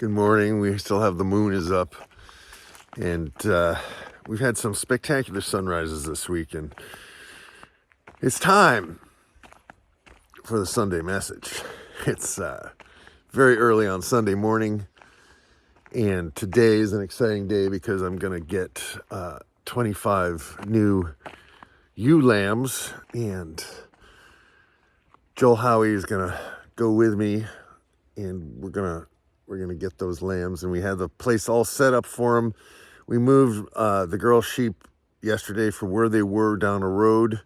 Good morning. We still have the moon is up, and we've had some spectacular sunrises this week, and it's time for the Sunday message. It's very early on Sunday morning, and today is an exciting day because I'm going to get 25 new ewe lambs, and Joel Howie is going to go with me, and we're gonna get those lambs, and we had the place all set up for them. We moved the girl sheep yesterday from where they were down a road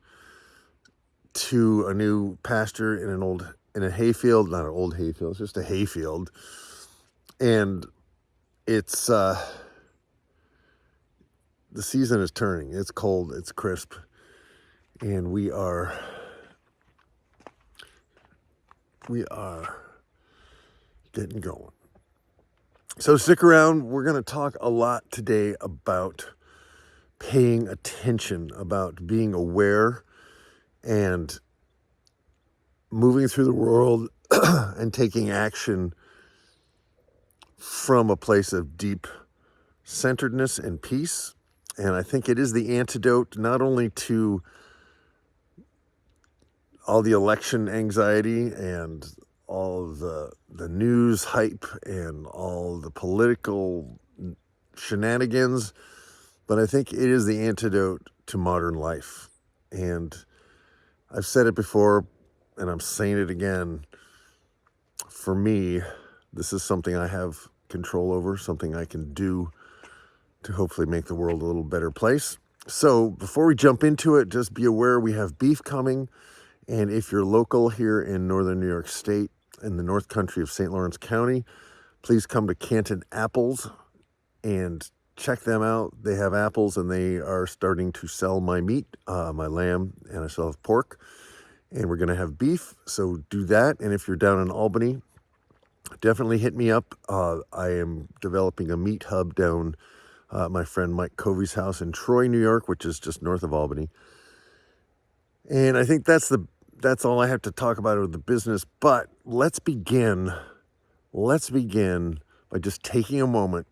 to a new pasture in a hayfield, not an old hayfield, it's just a hayfield. And it's the season is turning. It's cold, it's crisp, and we are getting going. So stick around. We're going to talk a lot today about paying attention, about being aware and moving through the world and taking action from a place of deep centeredness and peace. And I think it is the antidote not only to all the election anxiety and all the news hype and all the political shenanigans, but I think it is the antidote to modern life. And I've said it before, and I'm saying it again. For me, this is something I have control over, something I can do to hopefully make the world a little better place. So before we jump into it, just be aware we have beef coming. And if you're local here in northern New York State, in the North Country of St. Lawrence County, please come to Canton Apples and check them out. They have apples, and they are starting to sell my meat, my lamb, and I still have pork. And we're going to have beef, so do that. And if you're down in Albany, definitely hit me up. I am developing a meat hub down my friend Mike Covey's house in Troy, New York, which is just north of Albany. And I think that's all I have to talk about of the business. But let's begin by just taking a moment,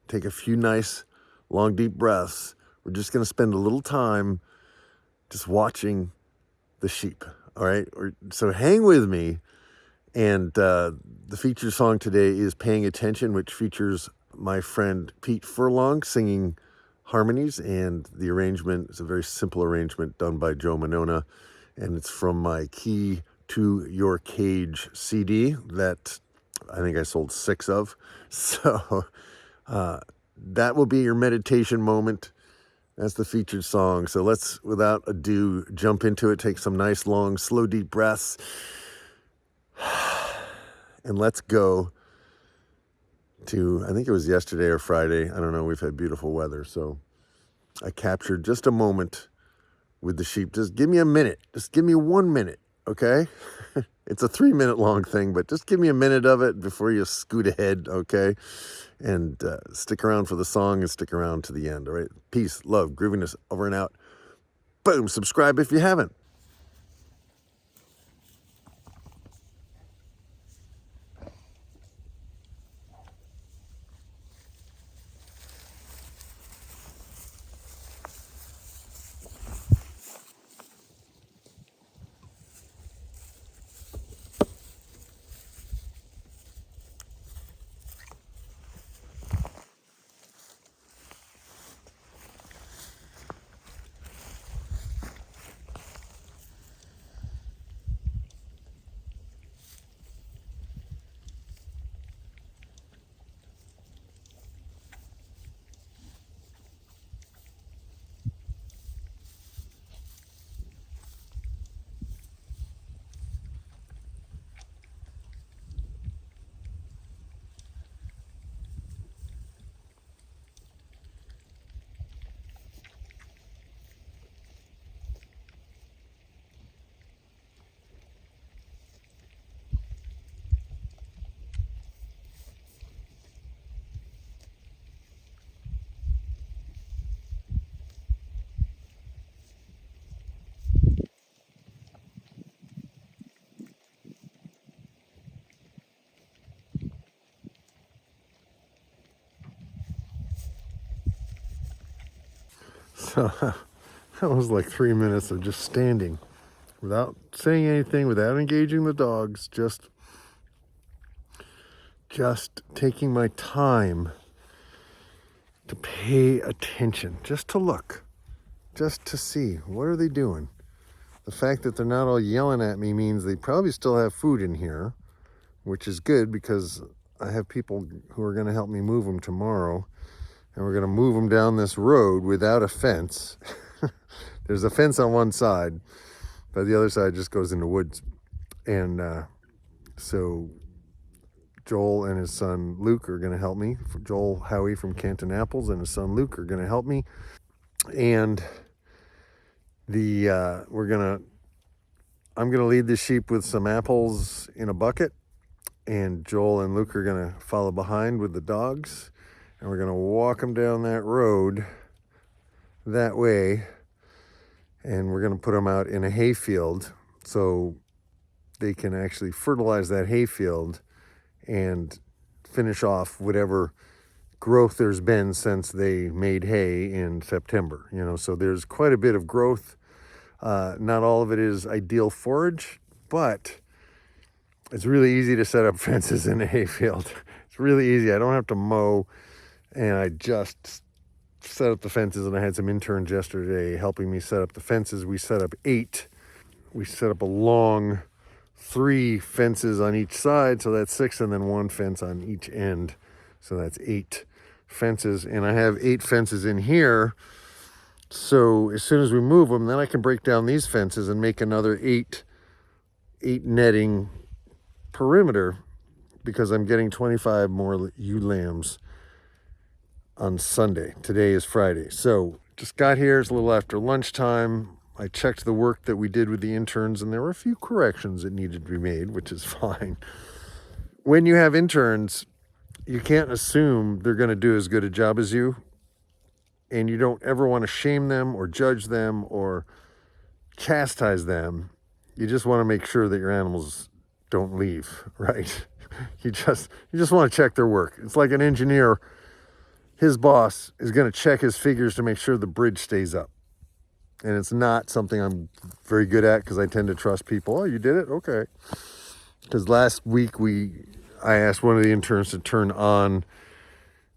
take a few nice, long, deep breaths. We're just going to spend a little time just watching the sheep, all right? So hang with me. And the featured song today is Paying Attention, which features my friend Pete Furlong singing harmonies. And the arrangement is a very simple arrangement done by Joe Monona. And it's from my Key to Your Cage CD that I think I sold 6 of. So that will be your meditation moment. That's the featured song. So let's, without ado, jump into it. Take some nice, long, slow, deep breaths. And let's go to, I think it was yesterday or Friday. I don't know. We've had beautiful weather. So I captured just a moment with the sheep. Just give me a minute. Just give me 1 minute, okay? It's a 3-minute long thing, but just give me a minute of it before you scoot ahead, okay? And stick around for the song and stick around to the end, all right? Peace, love, grooviness, over and out. Boom, subscribe if you haven't. So that was like 3 minutes of just standing without saying anything, without engaging the dogs, just taking my time to pay attention, just to look, just to see what are they doing. The fact that they're not all yelling at me means they probably still have food in here, which is good because I have people who are going to help me move them tomorrow, and we're going to move them down this road without a fence. There's a fence on one side, but the other side just goes into woods. And so Joel and his son Luke are going to help me. Joel Howie from Canton Apples and his son Luke are going to help me. And I'm gonna lead the sheep with some apples in a bucket, and Joel and Luke are gonna follow behind with the dogs, and we're gonna walk them down that road that way, and we're gonna put them out in a hayfield so they can actually fertilize that hayfield and finish off whatever growth there's been since they made hay in September. So there's quite a bit of growth. Not all of it is ideal forage, but it's really easy to set up fences in a hayfield. It's really easy. I don't have to mow, and I just set up the fences, and I had some interns yesterday helping me set up the fences. We set up 8. We set up a long 3 fences on each side, so that's 6, and then 1 fence on each end. So that's 8 fences, and I have 8 fences in here. So as soon as we move them, then I can break down these fences and make another 8 netting perimeter, because I'm getting 25 more ewe lambs on Sunday. Today is Friday. So just got here. It's a little after lunchtime. I checked the work that we did with the interns, and there were a few corrections that needed to be made, which is fine. When you have interns, you can't assume they're going to do as good a job as you. And you don't ever want to shame them or judge them or chastise them. You just want to make sure that your animals don't leave, right? You just want to check their work. It's like an engineer. His boss is going to check his figures to make sure the bridge stays up. And it's not something I'm very good at, because I tend to trust people. Oh, you did it? Okay. Because last week I asked one of the interns to turn on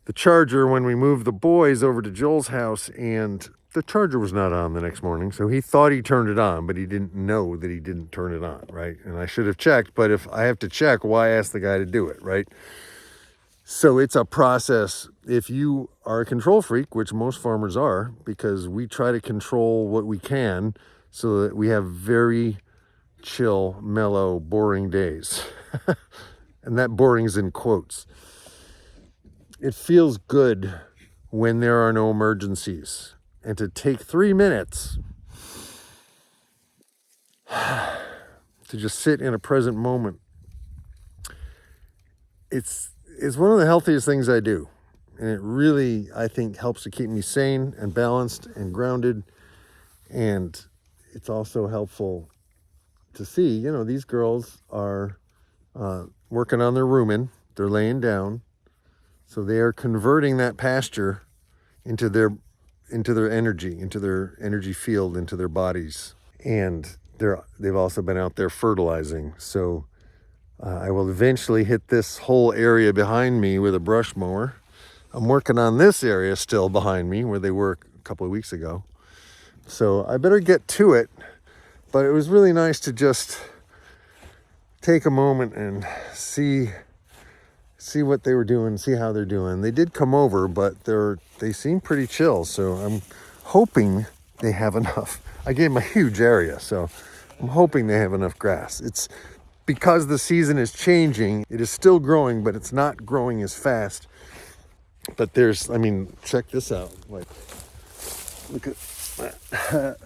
the charger when we moved the boys over to Joel's house, and the charger was not on the next morning. So he thought he turned it on, but he didn't know that he didn't turn it on, right? And I should have checked, but if I have to check, why ask the guy to do it, right? So it's a process. If you are a control freak, which most farmers are, because we try to control what we can so that we have very chill, mellow, boring days. And that boring is in quotes. It feels good when there are no emergencies. And to take 3 minutes to just sit in a present moment, it's one of the healthiest things I do. And it really, I think, helps to keep me sane and balanced and grounded. And it's also helpful to see, these girls are working on their rumen. They're laying down. So they are converting that pasture into their energy field, into their bodies. And they've also been out there fertilizing. So I will eventually hit this whole area behind me with a brush mower. I'm working on this area still behind me where they were a couple of weeks ago. So I better get to it. But it was really nice to just take a moment and see what they were doing, see how they're doing. They did come over, but they seem pretty chill. So I'm hoping they have enough. I gave them a huge area, so I'm hoping they have enough grass. It's because the season is changing. It is still growing, but it's not growing as fast. But check this out. Like, look at that.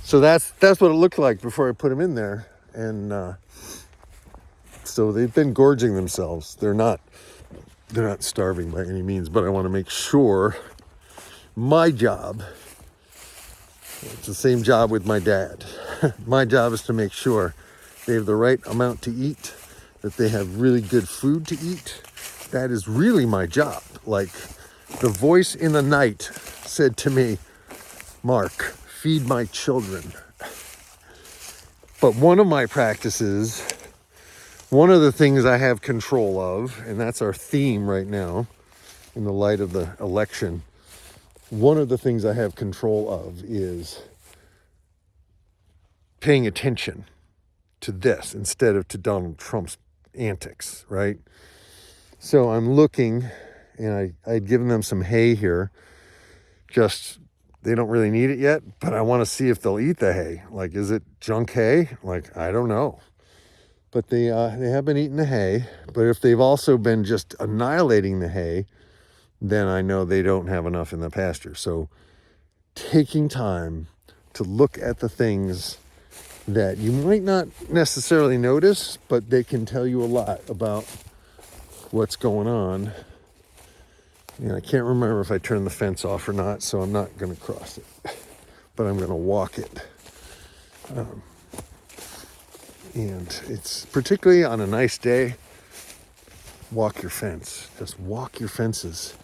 So that's what it looked like before I put them in there. And so they've been gorging themselves. They're not starving by any means, but I want to make sure my job, it's the same job with my dad. My job is to make sure they have the right amount to eat, that they have really good food to eat. That is really my job. Like, the voice in the night said to me, Mark, feed my children. But one of my practices, one of the things I have control of, and that's our theme right now in the light of the election, one of the things I have control of is paying attention to this instead of to Donald Trump's antics, right? So I'm looking, and I'd given them some hay here. Just, they don't really need it yet, but I want to see if they'll eat the hay. Like, is it junk hay? Like, I don't know. But they have been eating the hay. But if they've also been just annihilating the hay, then I know they don't have enough in the pasture. So taking time to look at the things that you might not necessarily notice, but they can tell you a lot about what's going on. And I can't remember if I turned the fence off or not, so I'm not going to cross it, but I'm going to walk it. And it's particularly on a nice day, walk your fence. Just walk your fences.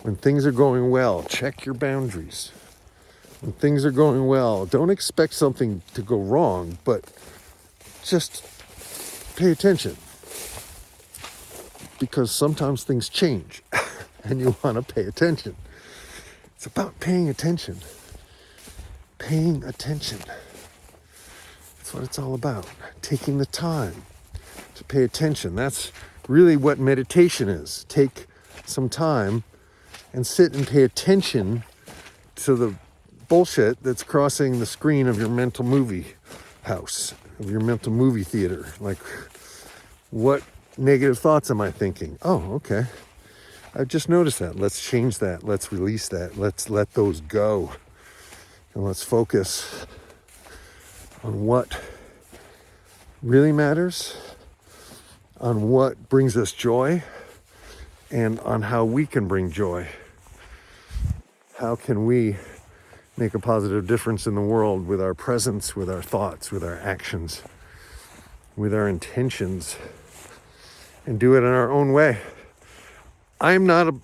When things are going well, check your boundaries. When things are going well, don't expect something to go wrong, but just pay attention. Because sometimes things change and you want to pay attention. It's about paying attention. Paying attention. That's what it's all about. Taking the time to pay attention. That's really what meditation is. Take some time and sit and pay attention to the bullshit that's crossing the screen of your mental movie house, of your mental movie theater. Like, what negative thoughts am I thinking? Oh, okay. I've just noticed that. Let's change that. Let's release that. Let's let those go. And let's focus on what really matters, on what brings us joy, and on how we can bring joy. How can we make a positive difference in the world with our presence, with our thoughts, with our actions, with our intentions, and do it in our own way. I'm not a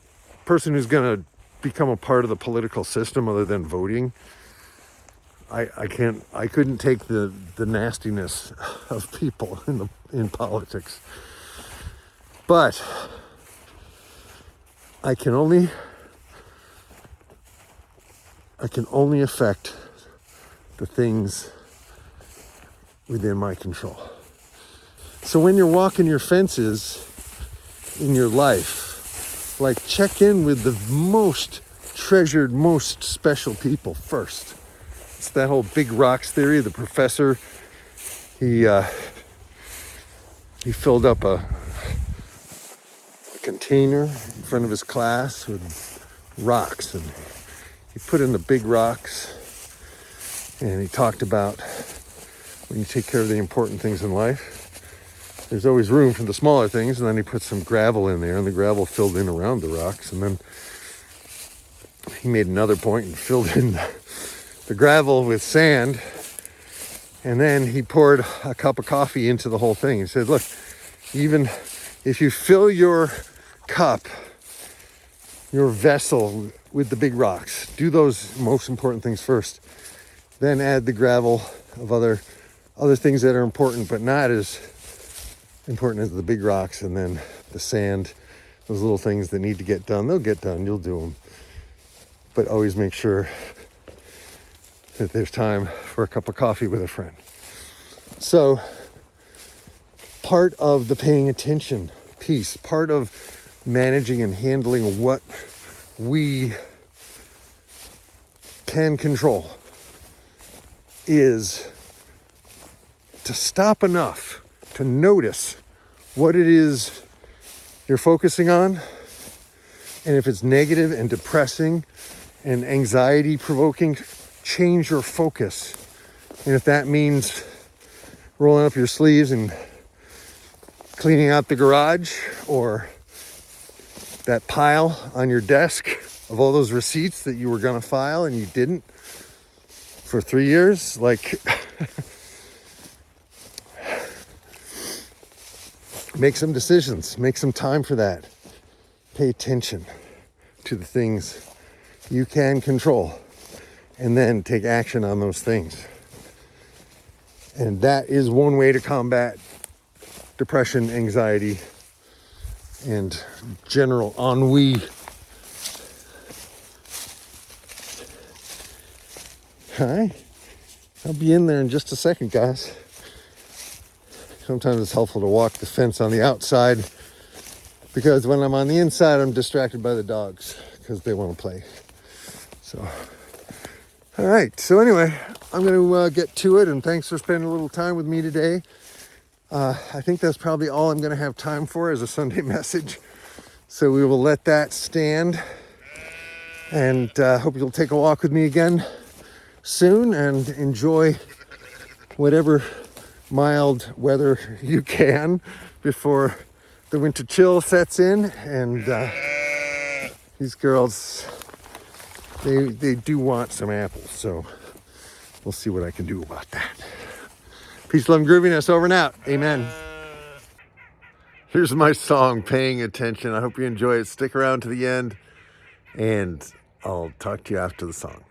person who's going to become a part of the political system other than voting. I couldn't take the nastiness of people in politics. But I can only affect the things within my control. So when you're walking your fences in your life, like, check in with the most treasured, most special people first. It's that whole big rocks theory. The professor, he filled up a container in front of his class with rocks, and he put in the big rocks, and he talked about when you take care of the important things in life, there's always room for the smaller things. And then he put some gravel in there, and the gravel filled in around the rocks. And then he made another point and filled in the gravel with sand. And then he poured a cup of coffee into the whole thing. He said, look, even if you fill your cup, your vessel with the big rocks, do those most important things first. Then add the gravel of other things that are important, but not as important as the big rocks, and then the sand, those little things that need to get done, they'll get done, you'll do them. But always make sure that there's time for a cup of coffee with a friend. So part of the paying attention piece, part of managing and handling what we can control, is to stop enough to notice what it is you're focusing on. And if it's negative and depressing and anxiety provoking, change your focus. And if that means rolling up your sleeves and cleaning out the garage, or that pile on your desk of all those receipts that you were going to file and you didn't for 3 years, like, make some decisions, make some time for that. Pay attention to the things you can control. and then take action on those things. And that is one way to combat depression, anxiety, and general ennui. Hi, I'll be in there in just a second, guys. Sometimes it's helpful to walk the fence on the outside, because when I'm on the inside, I'm distracted by the dogs because they want to play. So, all right. So anyway, I'm going to get to it, and thanks for spending a little time with me today. I think that's probably all I'm going to have time for as a Sunday message. So we will let that stand, and hope you'll take a walk with me again soon and enjoy whatever mild weather you can before the winter chill sets in. And these girls, they do want some apples, so we'll see what I can do about that. Peace, love, and grooviness. Over and out. Amen. Here's my song, Paying Attention. I hope you enjoy it. Stick around to the end, and I'll talk to you after the song.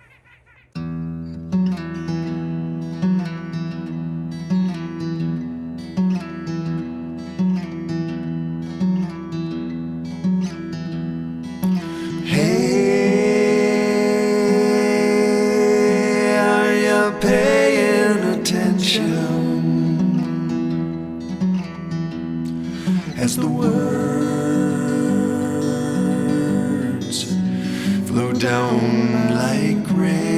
As the words flow down like rain,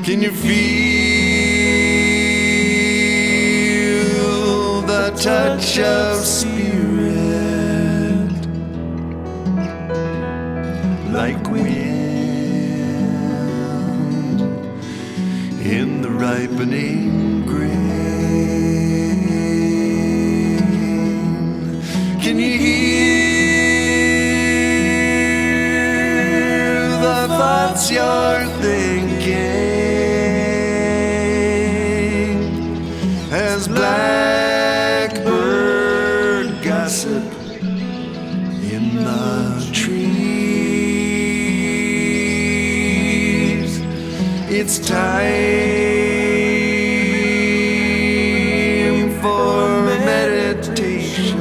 can you feel the touch of spirit like wind in the ripening grain? Can you hear the thoughts you're thinking as blackbird gossip in the trees? It's time for meditation,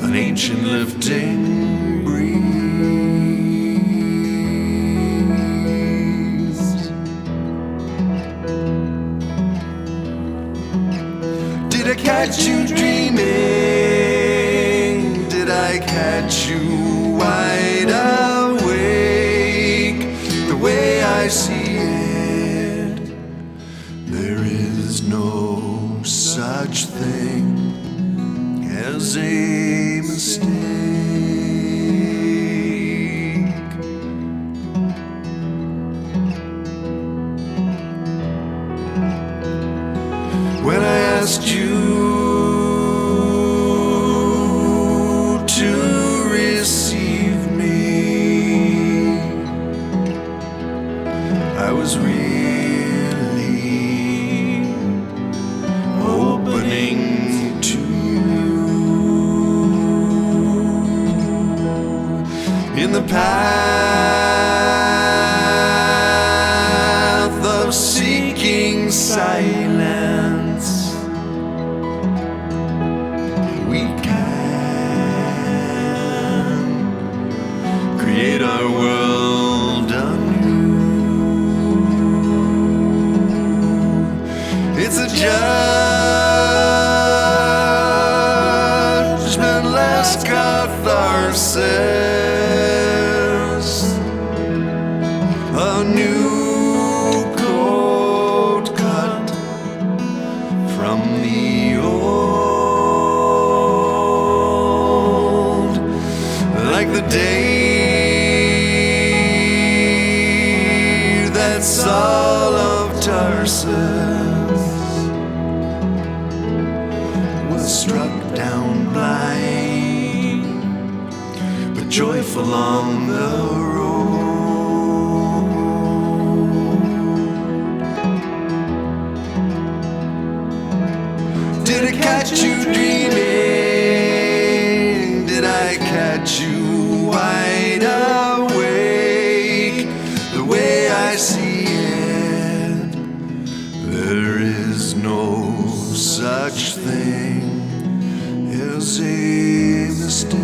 an ancient lifting breeze. Did I catch you dreaming? Did I catch you wide awake? The way I see it, there is no such thing as a mistake. When I asked you to receive me, I was really opening to in the path of seeking silence. We can create our world anew. It's a judgmentless catharsis, a new coat cut from the old, like the day that Saul of Tarsus was struck down blind, but joyful on the road. see it. There is no such thing as a mistake.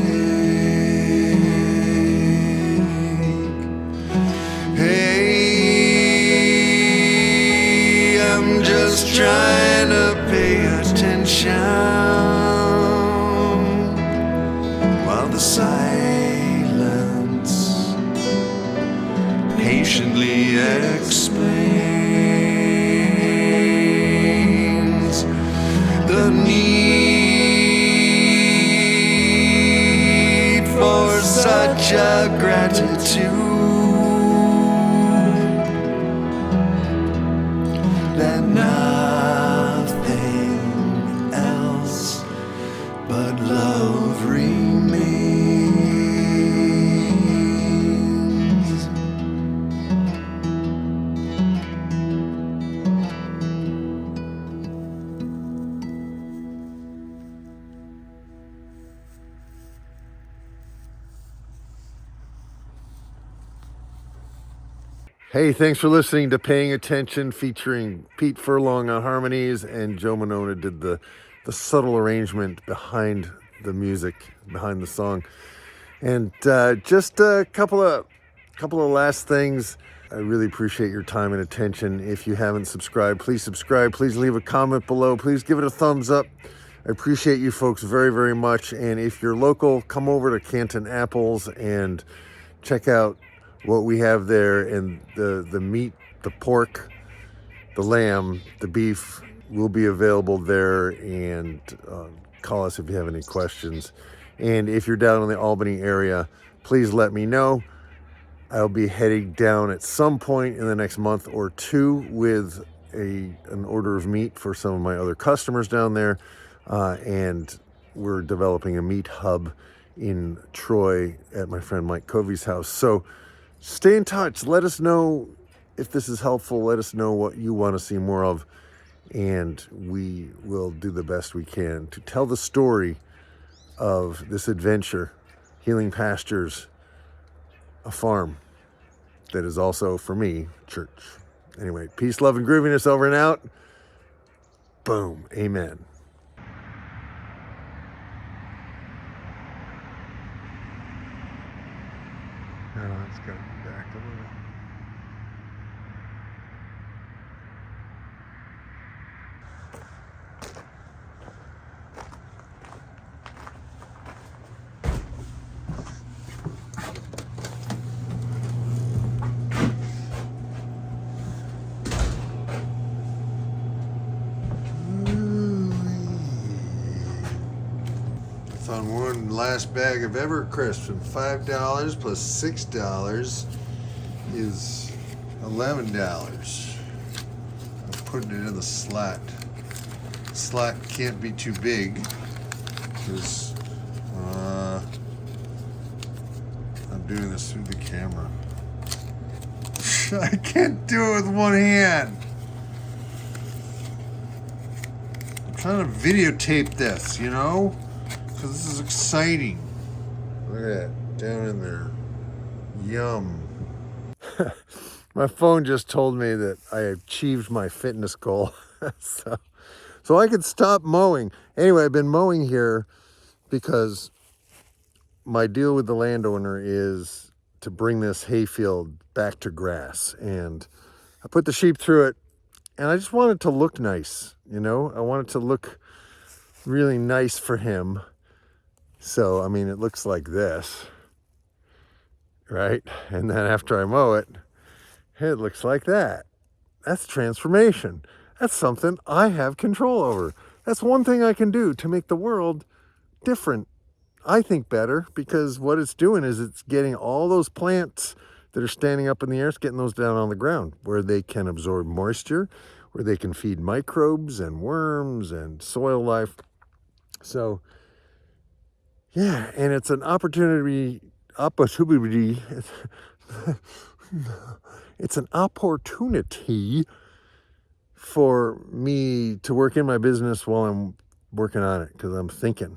Hey, I'm just trying to pay attention while the silence patiently explains the need for such a gratitude that nothing else but love remains. Hey, thanks for listening to Paying Attention, featuring Pete Furlong on harmonies, and Joe Monona did the subtle arrangement behind the music, behind the song. And just a couple of last things. I really appreciate your time and attention. If you haven't subscribed, please subscribe. Please leave a comment below. Please give it a thumbs up. I appreciate you folks very, very much. And if you're local, come over to Canton Apples and check out what we have there. And the meat, the pork, the lamb, the beef will be available there. And call us if you have any questions. And if you're down in the Albany area, please let me know. I'll be heading down at some point in the next month or two with an order of meat for some of my other customers down there. And we're developing a meat hub in Troy at my friend Mike Covey's house. So stay in touch. Let us know if this is helpful. Let us know what you want to see more of. And we will do the best we can to tell the story of this adventure, Healing Pastures, a farm that is also, for me, church. Anyway, peace, love, and grooviness, over and out. Boom. Amen. Now let's go back a little. On one last bag of Evercrisp, and $5 plus $6 is $11. I'm putting it in the slot. The slot can't be too big because I'm doing this through the camera. I can't do it with one hand. I'm trying to videotape this, you know? This is exciting. Look at that, down in there. Yum. My phone just told me that I achieved my fitness goal. so I could stop mowing. Anyway, I've been mowing here because my deal with the landowner is to bring this hayfield back to grass. And I put the sheep through it, and I just want it to look nice, you know? I want it to look really nice for him. So, I mean, it looks like this, right? And then after I mow it, it looks like that. That's transformation. That's something I have control over. That's one thing I can do to make the world different. I think better, because what it's doing is it's getting all those plants that are standing up in the air, it's getting those down on the ground where they can absorb moisture, where they can feed microbes and worms and soil life. So, yeah, and it's an opportunity, it's an opportunity for me to work in my business while I'm working on it, because I'm thinking.